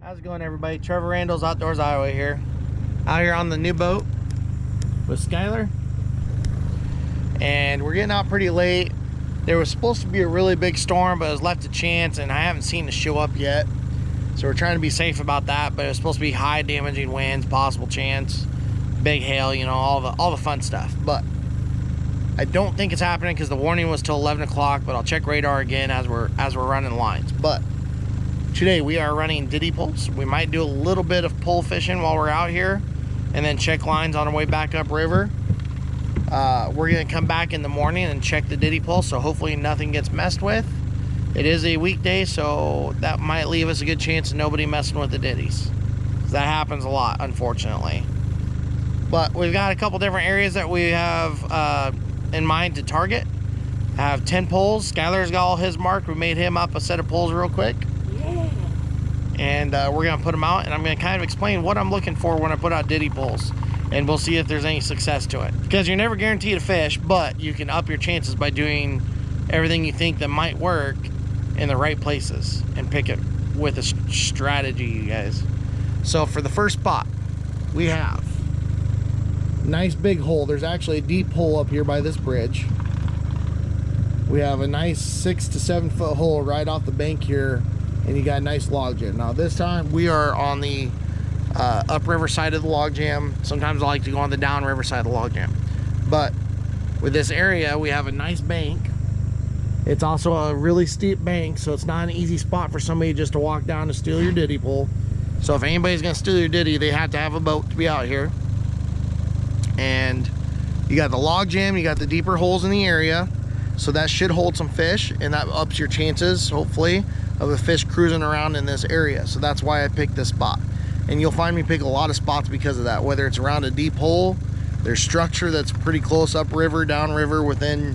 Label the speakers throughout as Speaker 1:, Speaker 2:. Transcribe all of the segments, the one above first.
Speaker 1: How's it going, everybody? Trevor, Randles, Outdoors Iowa here. Out here on the new boat with Skyler. And we're getting out pretty late. There was supposed to be a really big storm, but it was left to chance, and I haven't seen it show up yet. So we're trying to be safe about that, but it's supposed to be high damaging winds, possible chance, big hail, you know, all the fun stuff. But I don't think it's happening because the warning was till 11 o'clock, but I'll check radar again as we're running lines. But today we are running DIDDY poles. We might do a little bit of pole fishing while we're out here and then check lines on our way back up river. We're gonna come back in the morning and check the DIDDY pole, so hopefully nothing gets messed with. It is a weekday, so that might leave us a good chance of nobody messing with the DIDDYs. That happens a lot, unfortunately. But we've got a couple different areas that we have in mind to target. I have 10 poles. Skyler's got all his marked. We made him up a set of poles real quick. Yeah. And we're gonna put them out, and I'm gonna kind of explain what I'm looking for when I put out DIDDY poles. And we'll see if there's any success to it. Because you're never guaranteed a fish, but you can up your chances by doing everything you think that might work in the right places and pick it with a strategy, you guys. So for the first spot, we have nice big hole. There's actually a deep hole up here by this bridge. We have a nice 6 to 7 foot hole right off the bank here, and you got a nice log jam. Now this time we are on the upriver side of the log jam. Sometimes I like to go on the downriver side of the log jam, but with this area we have a nice bank. It's also a really steep bank, so it's not an easy spot for somebody just to walk down to steal your DIDDY pole. So if anybody's gonna steal your DIDDY, they have to have a boat to be out here. And you got the log jam, you got the deeper holes in the area, so that should hold some fish, and that ups your chances, hopefully, of a fish cruising around in this area. So that's why I picked this spot. And you'll find me pick a lot of spots because of that, whether it's around a deep hole, there's structure that's pretty close upriver, downriver, within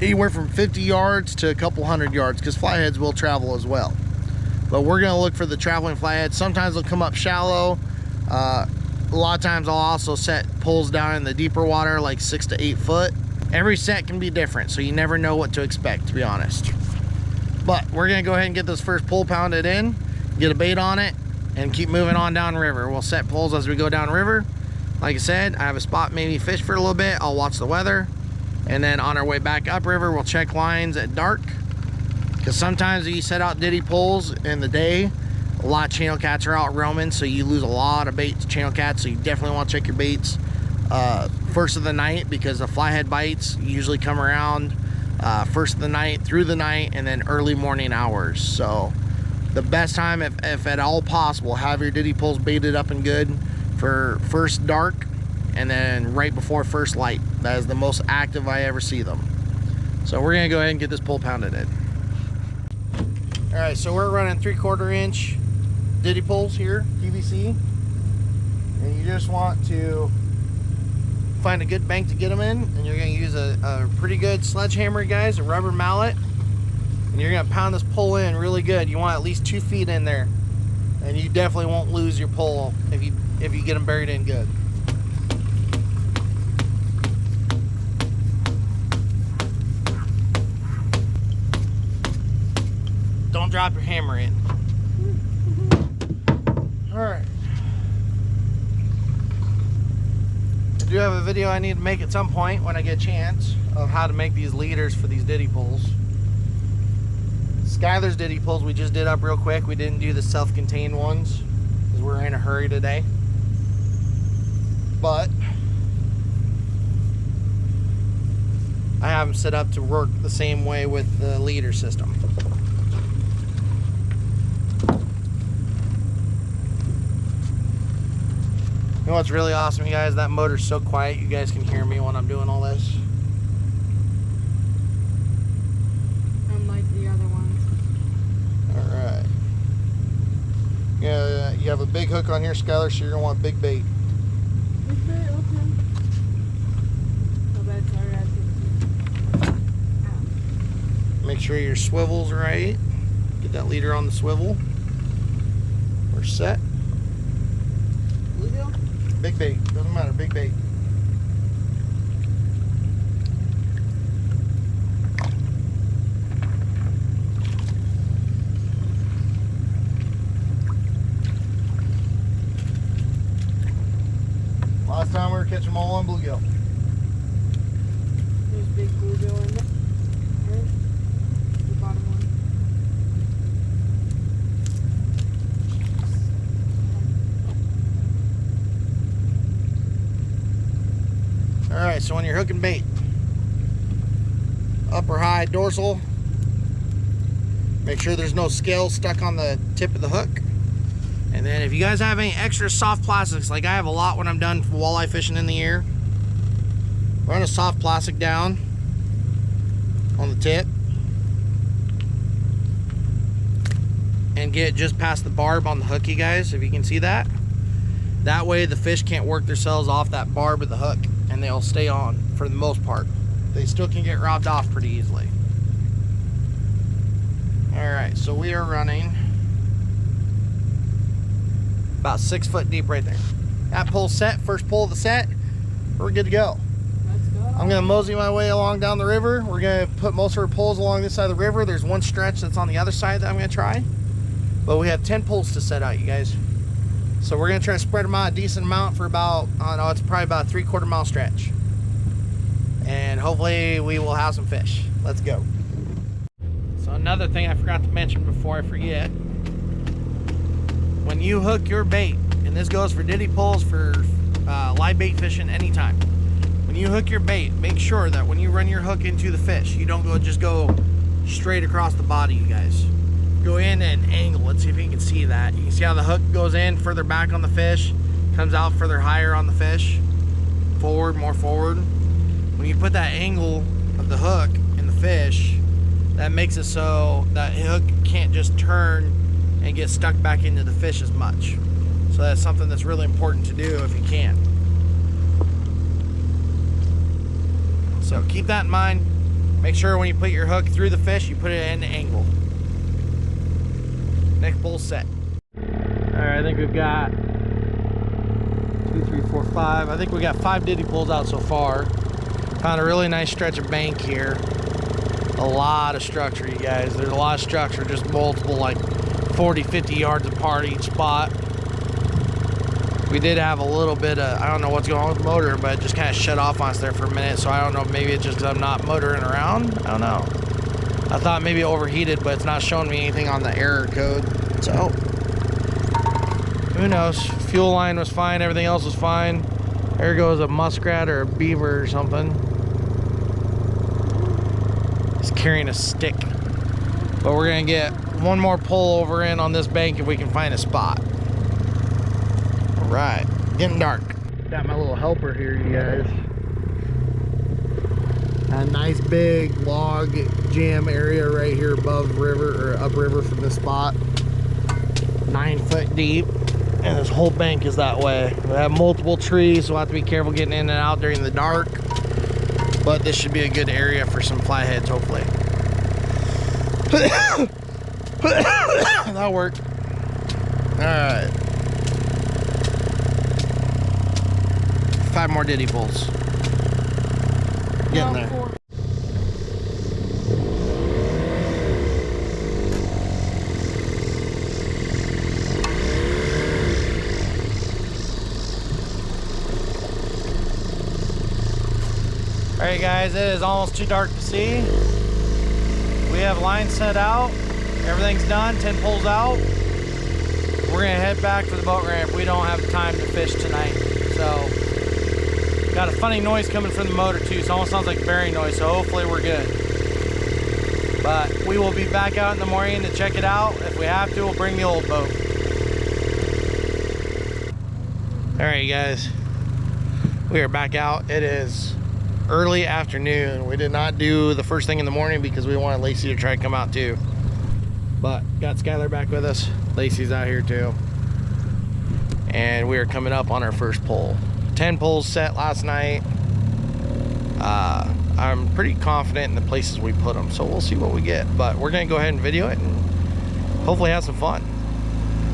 Speaker 1: anywhere from 50 yards to a couple hundred yards, because flatheads will travel as well. But we're gonna look for the traveling flatheads. Sometimes they'll come up shallow. A lot of times I'll also set poles down in the deeper water, like 6 to 8 foot. Every set can be different, so you never know what to expect, to be honest. But we're gonna go ahead and get this first pole pounded in, get a bait on it, and keep moving on down river. We'll set poles as we go down river. Like I said, I have a spot maybe fish for a little bit. I'll watch the weather, and then on our way back upriver we'll check lines at dark, because sometimes you set out DIDDY poles in the day, a lot of channel cats are out roaming, so you lose a lot of bait to channel cats. So you definitely want to check your baits first of the night, because the flathead bites usually come around first of the night, through the night, and then early morning hours. So the best time, if at all possible, have your DIDDY poles baited up and good for first dark and then right before first light. That is the most active I ever see them. So we're gonna go ahead and get this pole pounded in. All right, so we're running 3/4 inch DIDDY poles here, PVC, and you just want to find a good bank to get them in, and you're gonna use a pretty good sledgehammer, guys, a rubber mallet, and you're gonna pound this pole in really good. You want at least 2 feet in there, and you definitely won't lose your pole if you get them buried in good. Don't drop your hammer in. All right. I do have a video I need to make at some point when I get a chance of how to make these leaders for these DIDDY poles. Skyler's DIDDY poles we just did up real quick. We didn't do the self-contained ones because we're in a hurry today. But I have them set up to work the same way with the leader system. You know what's really awesome, you guys? That motor's so quiet you guys can hear me when I'm doing all this.
Speaker 2: Unlike the other ones.
Speaker 1: Alright. Yeah, you have a big hook on here, Skyler, so you're going to want big bait.
Speaker 2: Big bait, okay.
Speaker 1: Make sure your swivel's right. Get that leader on the swivel. We're set. Big bait, doesn't matter, big bait. Last time we were catching them all on bluegill.
Speaker 2: There's big bluegill in there. Right? The bottom one.
Speaker 1: All right, so when you're hooking bait, upper high dorsal, make sure there's no scale stuck on the tip of the hook. And then if you guys have any extra soft plastics, like I have a lot when I'm done walleye fishing in the air, run a soft plastic down on the tip and get just past the barb on the hook, you guys, if you can see that. That way the fish can't work themselves off that barb of the hook and they'll stay on for the most part. They still can get robbed off pretty easily. All right, so we are running about 6 foot deep right there. That pole set, first pull of the set, we're good to go.
Speaker 2: Let's go.
Speaker 1: I'm gonna mosey my way along down the river. We're gonna put most of our poles along this side of the river. There's one stretch that's on the other side that I'm gonna try. But we have 10 poles to set out, you guys. So we're gonna try to spread them out a decent amount for about, I don't know, it's probably about a 3/4 mile stretch. And hopefully we will have some fish. Let's go. So another thing I forgot to mention before I forget, when you hook your bait, and this goes for diddy poles, for live bait fishing anytime, when you hook your bait, make sure that when you run your hook into the fish, you don't just go straight across the body, you guys. Go in and angle. Let's see if you can see that. You can see how the hook goes in further back on the fish, comes out further higher on the fish, forward, more forward. When you put that angle of the hook in the fish, that makes it so that hook can't just turn and get stuck back into the fish as much. So that's something that's really important to do if you can. So keep that in mind. Make sure when you put your hook through the fish, you put it in the angle. Next pole set. All right, I think we've got 2, 3, 4, 5. I think we got 5 diddy poles out so far. Found a really nice stretch of bank here. A lot of structure, you guys. There's a lot of structure, just multiple, like 40, 50 yards apart each spot. We did have a little bit of, I don't know what's going on with the motor, but it just kind of shut off on us there for a minute. So I don't know, maybe it's just because I'm not motoring around. I don't know. I thought maybe it overheated, but it's not showing me anything on the error code. So who knows? Fuel line was fine, everything else was fine. There goes a muskrat or a beaver or something. He's carrying a stick. But we're gonna get one more pull over in on this bank if we can find a spot. All right, getting dark. Got my little helper here, you guys. A nice big log jam area right here above river, or upriver from this spot. 9 foot deep, and this whole bank is that way. We have multiple trees, so we'll have to be careful getting in and out during the dark. But this should be a good area for some flatheads, hopefully. That'll work. All right. 5 more diddy poles. Getting there.
Speaker 2: 4.
Speaker 1: All right, guys, it is almost too dark to see. We have lines set out. Everything's done, 10 poles out. We're gonna head back to the boat ramp. We don't have time to fish tonight. So, got a funny noise coming from the motor too. So it almost sounds like bearing noise, so hopefully we're good. But we will be back out in the morning to check it out. If we have to, we'll bring the old boat. All right, you guys, we are back out. It is early afternoon. We did not do the first thing in the morning because we wanted Lacey to try to come out too. But got Skyler back with us. Lacey's out here too. And we are coming up on our first pole. 10 poles set last night. I'm pretty confident in the places we put them, so we'll see what we get. But we're gonna go ahead and video it and hopefully have some fun.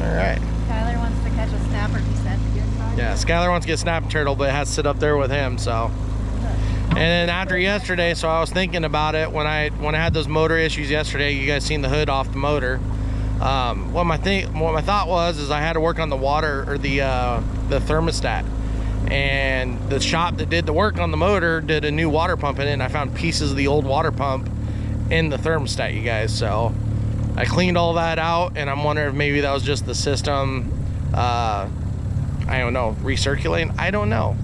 Speaker 1: All right.
Speaker 3: Skyler wants to catch a snapper, he said.
Speaker 1: Yeah, Skyler wants to get snapper turtle, but it has to sit up there with him, so. And then after yesterday, so I was thinking about it when I had those motor issues yesterday. You guys seen the hood off the motor. What my thought was is I had to work on the water, or the thermostat, And the shop that did the work on the motor did a new water pump in it, and I found pieces of the old water pump in the thermostat, you guys. So I cleaned all that out, and I'm wondering if maybe that was just the system, I don't know, recirculating. I don't know.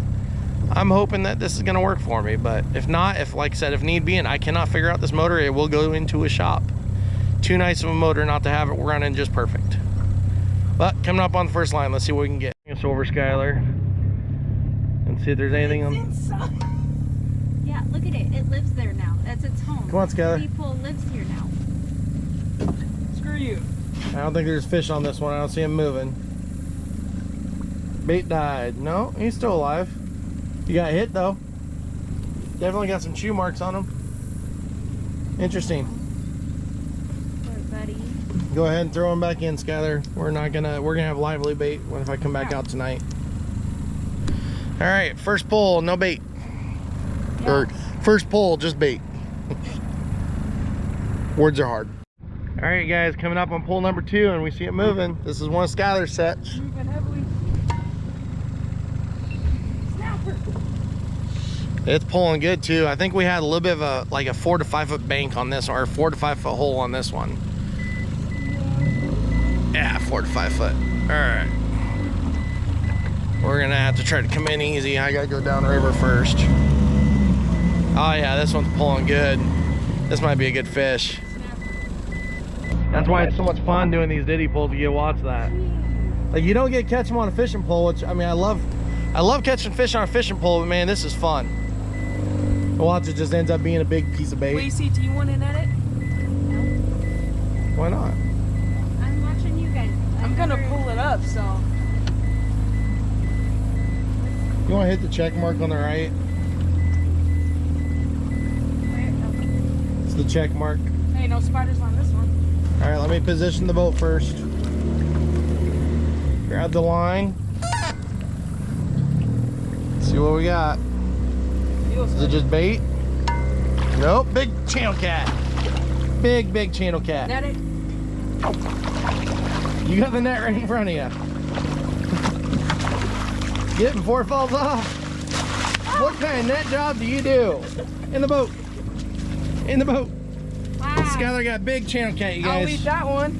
Speaker 1: I'm hoping that this is gonna work for me, but if not, if, like I said, if need be and I cannot figure out this motor, it will go into a shop. Too nice of a motor not to have it running just perfect. But coming up on the first line, let's see what we can get. It's over Skyler and see if there's anything on.
Speaker 3: Yeah, look at it. It lives there now. That's its home.
Speaker 1: Come on, Skyler.
Speaker 3: People lives here now.
Speaker 2: Screw you.
Speaker 1: I don't think there's fish on this one. I don't see him moving. Bait died. No, he's still alive. You got hit though. Definitely got some chew marks on him. Interesting.
Speaker 3: Poor buddy.
Speaker 1: Go ahead and throw him back in, Skyler. We're gonna have lively bait when if I come back out tonight. All right, first pull, no bait.
Speaker 3: Yeah.
Speaker 1: Or first pull, just bait. Words are hard. All right, guys, coming up on pull number 2, and we see it moving. This is one of Skyler's sets.
Speaker 2: Moving heavily. Snapper.
Speaker 1: It's pulling good too. I think we had a little bit of a like a 4 to 5 foot bank on this one, or 4 to 5 foot hole on this one. Yeah, 4 to 5 foot. All right. We're gonna have to try to come in easy. I gotta go down the river first. Oh yeah, this one's pulling good. This might be a good fish. That's why it's so much fun doing these diddy pulls. You get watch that. Like you don't get catch them on a fishing pole, which I mean I love catching fish on a fishing pole, but man, this is fun. Watch, it just ends up being a big piece of bait.
Speaker 2: Lacey, do you want in at it?
Speaker 3: No.
Speaker 1: Why not?
Speaker 3: I'm watching you guys.
Speaker 2: I'm gonna pull it up, so.
Speaker 1: You want to hit the check mark on the right?
Speaker 3: Where?
Speaker 1: It's the check mark.
Speaker 2: Hey, no spiders on this one.
Speaker 1: All right, let me position the boat first. Grab the line. See what we got. Is it just bait? Nope, big channel cat. Big channel cat.
Speaker 2: Net it.
Speaker 1: You got the net right in front of you. Get it before it falls off. What kind of net job do you do? In the boat. In the boat.
Speaker 3: Wow.
Speaker 1: Skyler got big channel cat, you
Speaker 2: I'll
Speaker 1: guys.
Speaker 2: eat that one.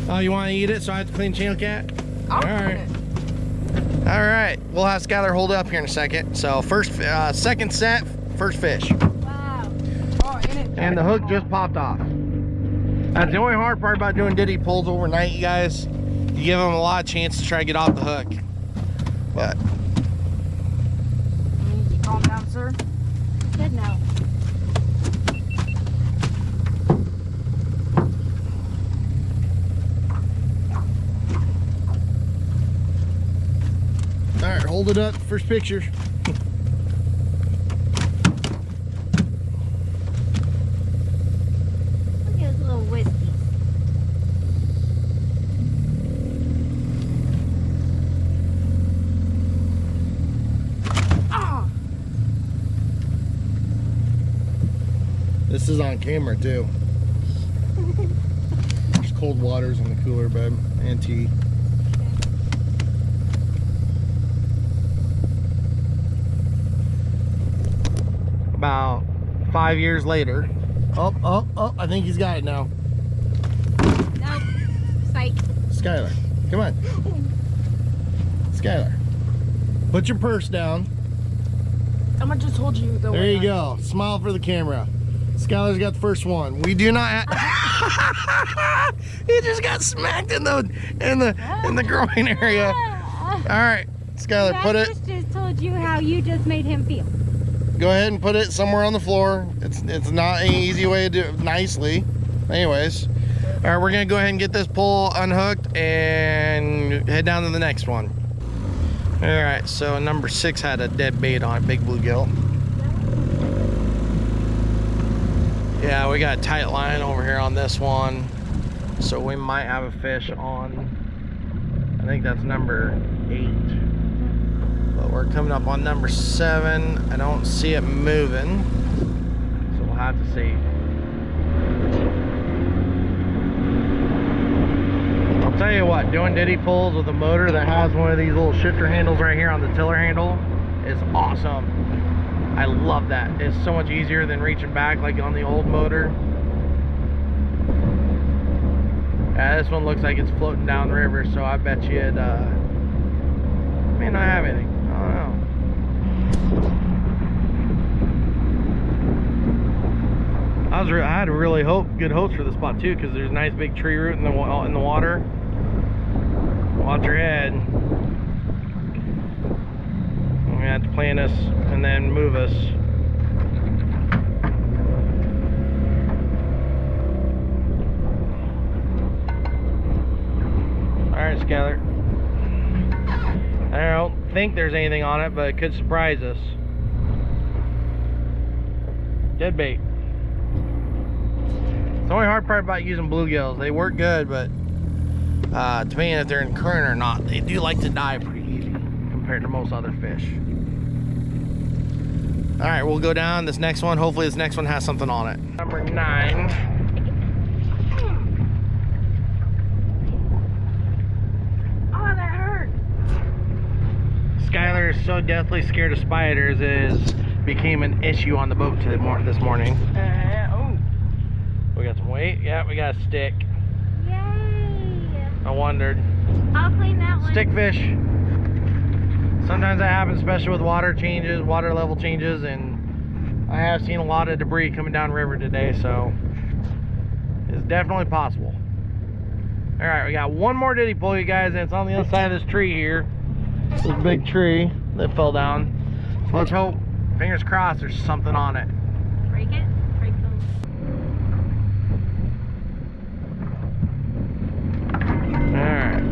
Speaker 1: Oh, you want to eat it so I have to clean channel cat?
Speaker 2: I'll
Speaker 1: All
Speaker 2: clean
Speaker 1: right.
Speaker 2: it.
Speaker 1: All right, we'll have Skyler hold it up here in a second. So second set, first fish.
Speaker 3: Wow.
Speaker 2: Oh, in it.
Speaker 1: And the hook just popped off. That's the only hard part about doing diddy pulls overnight, you guys. You give them a lot of chance to try to get off the hook. But
Speaker 2: You need to calm down, sir.
Speaker 3: Good no.
Speaker 1: all right, hold it up. First picture.
Speaker 3: Look at those little wispies.
Speaker 2: Ah!
Speaker 1: This is on camera too. There's cold waters in the cooler, babe, and tea. About 5 years later. Oh, I think he's got it now.
Speaker 3: Nope. Psych.
Speaker 1: Skyler, come on. Skyler, put your purse down.
Speaker 2: I'm gonna just hold you the
Speaker 1: There
Speaker 2: way
Speaker 1: you go. Smile for the camera. Skyler's got the first one. We do not. He just got smacked in the groin area. All right, Skyler, put it.
Speaker 3: Just told you how you just made him feel.
Speaker 1: Go ahead and put it somewhere on the floor. It's not an easy way to do it nicely. Anyways, all right, we're gonna go ahead and get this pole unhooked and head down to the next one. All right, so number 6 had a dead bait on it, big bluegill. Yeah, we got a tight line over here on this one, so we might have a fish on. I think that's number 8. But we're coming up on number 7. I don't see it moving, so we'll have to see. I'll tell you what, doing diddy pulls with a motor that has one of these little shifter handles right here on the tiller handle is awesome. I love that. It's so much easier than reaching back like on the old motor. Yeah, this one looks like it's floating down the river, so I bet you it may not have anything. I don't know. I had really good hopes for the spot too, because there's a nice big tree root in the water. Watch your head. We're gonna have to plant us and then move us. All right, Skyler. I don't think there's anything on it, but it could surprise us. Dead bait. The only hard part about using bluegills, they work good, but depending if they're in current or not, they do like to die pretty easy compared to most other fish. All right, we'll go down this next one. Hopefully this next one has something on it. Number 9.
Speaker 3: Oh, that hurt.
Speaker 1: Skyler is so deathly scared of spiders, it became an issue on the boat this morning. We got some weight. Yeah, we got a stick.
Speaker 3: Yay!
Speaker 1: I wondered.
Speaker 3: I'll clean that one.
Speaker 1: Stick fish. Sometimes that happens, especially with water changes, water level changes, and I have seen a lot of debris coming down river today, so it's definitely possible. All right, we got one more diddy pull, you guys, and it's on the other side of this tree here. This big tree that fell down. So let's hope, fingers crossed, there's something on it.
Speaker 3: Break it. Break those.
Speaker 1: Alright.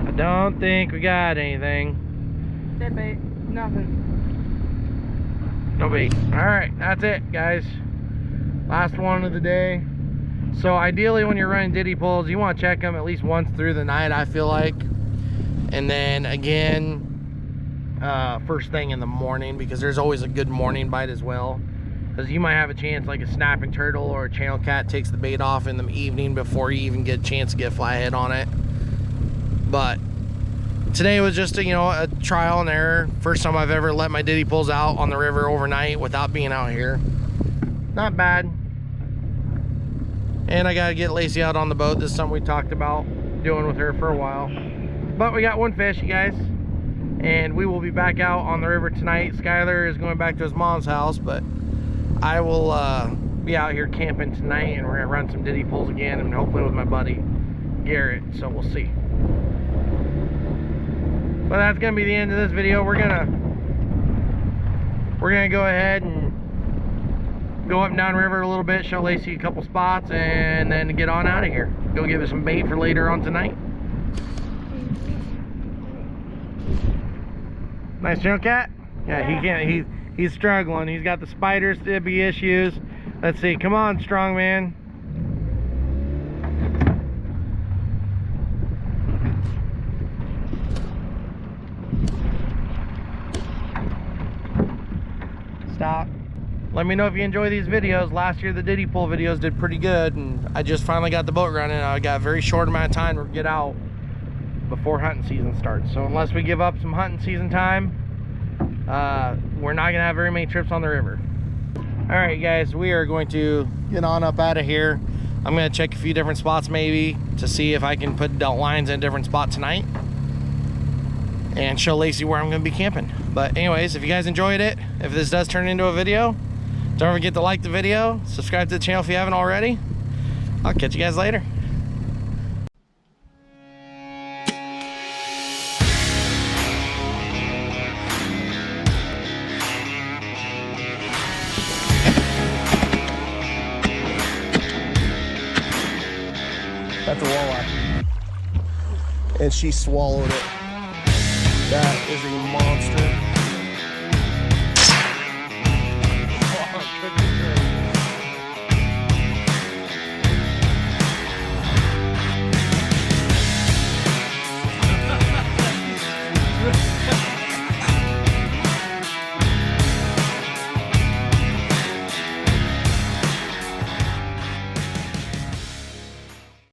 Speaker 1: I don't think we got anything.
Speaker 2: Dead bait. Nothing.
Speaker 1: No bait. Alright, that's it, guys. Last one of the day. So ideally when you're running diddy pulls, you want to check them at least once through the night, I feel like. And then again, first thing in the morning, because there's always a good morning bite as well. Because you might have a chance, like a snapping turtle or a channel cat takes the bait off in the evening before you even get a chance to get a flathead on it. But today was just a trial and error. First time I've ever let my diddy pulls out on the river overnight without being out here. Not bad. And I gotta get Lacey out on the boat. This is something we talked about doing with her for a while. But we got one fish, you guys, and we will be back out on the river tonight. Skyler is going back to his mom's house, but I will be out here camping tonight, and we're gonna run some diddy pulls again, and hopefully with my buddy Garrett. So we'll see. But that's gonna be the end of this video. We're gonna go ahead and go up and down river a little bit, show Lacey a couple spots, and then get on out of here. Go give us some bait for later on tonight. Nice channel cat? Yeah, he can't, he's struggling. He's got the spider stibby issues. Let's see, come on, strong man. Stop. Let me know if you enjoy these videos. Last year the diddy pull videos did pretty good, and I just finally got the boat running. I got a very short amount of time to get out before hunting season starts. So unless we give up some hunting season time, we're not gonna have very many trips on the river. All right, guys, we are going to get on up out of here. I'm gonna check a few different spots maybe to see if I can put adult lines in a different spot tonight and show Lacey where I'm gonna be camping. But anyways, if you guys enjoyed it, if this does turn into a video, don't forget to like the video, subscribe to the channel if you haven't already. I'll catch you guys later. That's a walleye. And she swallowed it. That is a monster.